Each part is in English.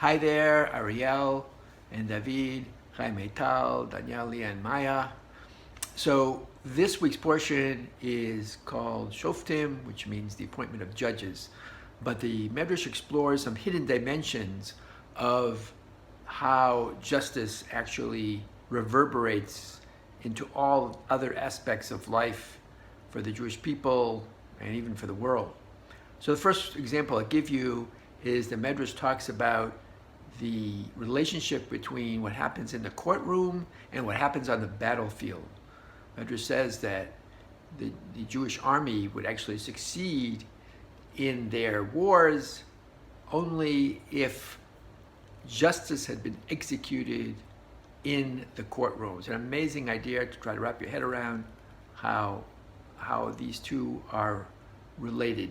Hi there, Ariel and David, Jaime Tal, Danielle, and Maya. So this week's portion is called Shoftim, which means the appointment of judges. But the Midrash explores some hidden dimensions of how justice actually reverberates into all other aspects of life for the Jewish people and even for the world. So the first example I'll give you is the Midrash talks about the relationship between what happens in the courtroom and what happens on the battlefield. Midrash says that the Jewish army would actually succeed in their wars only if justice had been executed in the courtroom. It's an amazing idea to try to wrap your head around how these two are related.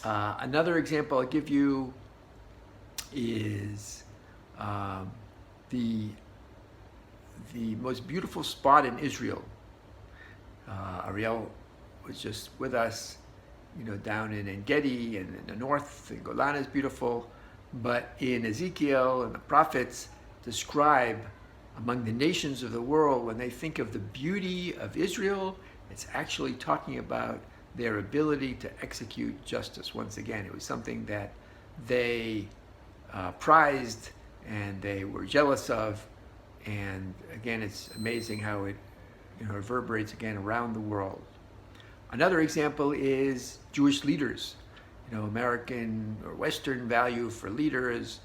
Another example I'll give you is the most beautiful spot in Israel. Ariel was just with us, down in En-Gedi and in the north. And Golan is beautiful, but in Ezekiel and the prophets describe among the nations of the world, when they think of the beauty of Israel, it's actually talking about their ability to execute justice. Once again, it was something that they prized and they were jealous of. And again, it's amazing how it reverberates again around the world. Another example is Jewish leaders. American or Western value for leaders,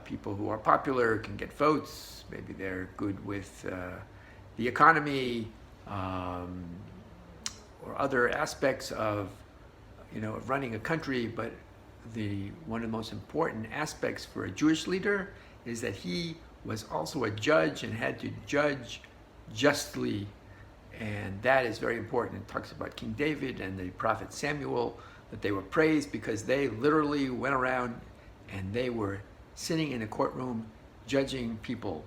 people who are popular can get votes. Maybe they're good with the economy or other aspects of of running a country. But one of the most important aspects for a Jewish leader is that he was also a judge and had to judge justly, and that is very important. It talks about King David and the prophet Samuel, that they were praised because they literally went around and they were sitting in a courtroom judging people,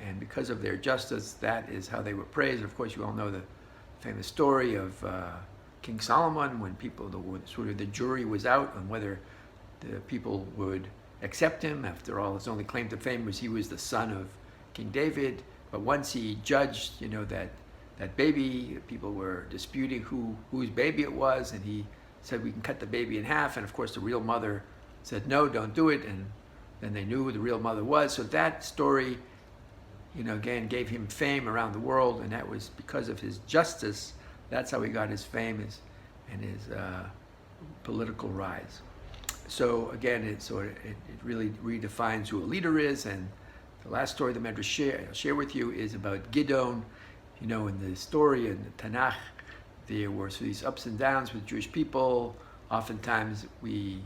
and because of their justice, that is how they were praised. Of course, you all know the famous story of King Solomon, when the jury was out on whether the people would accept him. After all, his only claim to fame was he was the son of King David. But once he judged, that baby, people were disputing whose baby it was, and he said, we can cut the baby in half. And of course, the real mother said, no, don't do it. And then they knew who the real mother was. So that story, again, gave him fame around the world, and that was because of his justice. That's how he got his fame and his political rise. So again, it really redefines who a leader is. And the last story the Midrash I'll share with you is about Gideon. In the story in the Tanakh, there were these ups and downs with Jewish people. Oftentimes we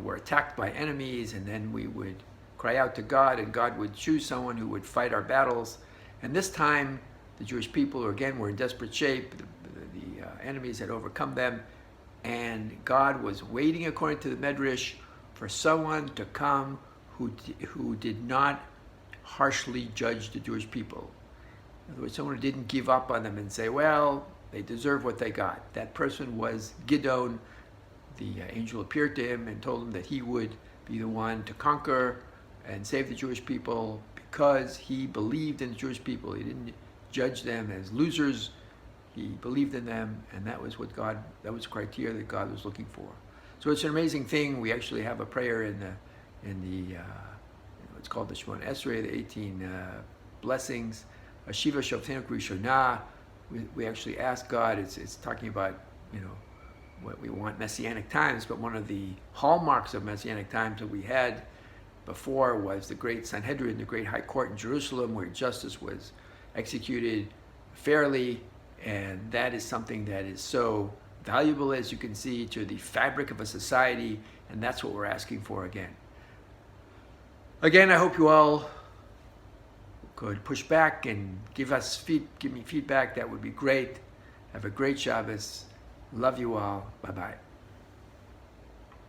were attacked by enemies, and then we would cry out to God, and God would choose someone who would fight our battles. And this time, the Jewish people, again, were in desperate shape. The enemies had overcome them, and God was waiting, according to the Midrash, for someone to come who did not harshly judge the Jewish people. In other words, someone who didn't give up on them and say, well, they deserve what they got. That person was Gideon. The angel appeared to him and told him that he would be the one to conquer and save the Jewish people because he believed in the Jewish people. He didn't judge them as losers. He believed in them, and that was that was the criteria that God was looking for. So it's an amazing thing. We actually have a prayer in the it's called the Shemona Esrei, the 18 blessings. Shiva Shoftim Rishonah. We actually ask God. It's talking about what we want messianic times, but one of the hallmarks of messianic times that we had before was the great Sanhedrin, the great high court in Jerusalem, where justice was executed fairly, and that is something that is so valuable, as you can see, to the fabric of a society, and that's what we're asking for again. Again, I hope you all could push back and give me feedback. That would be great. Have a great Shabbos. Love you all. Bye-bye.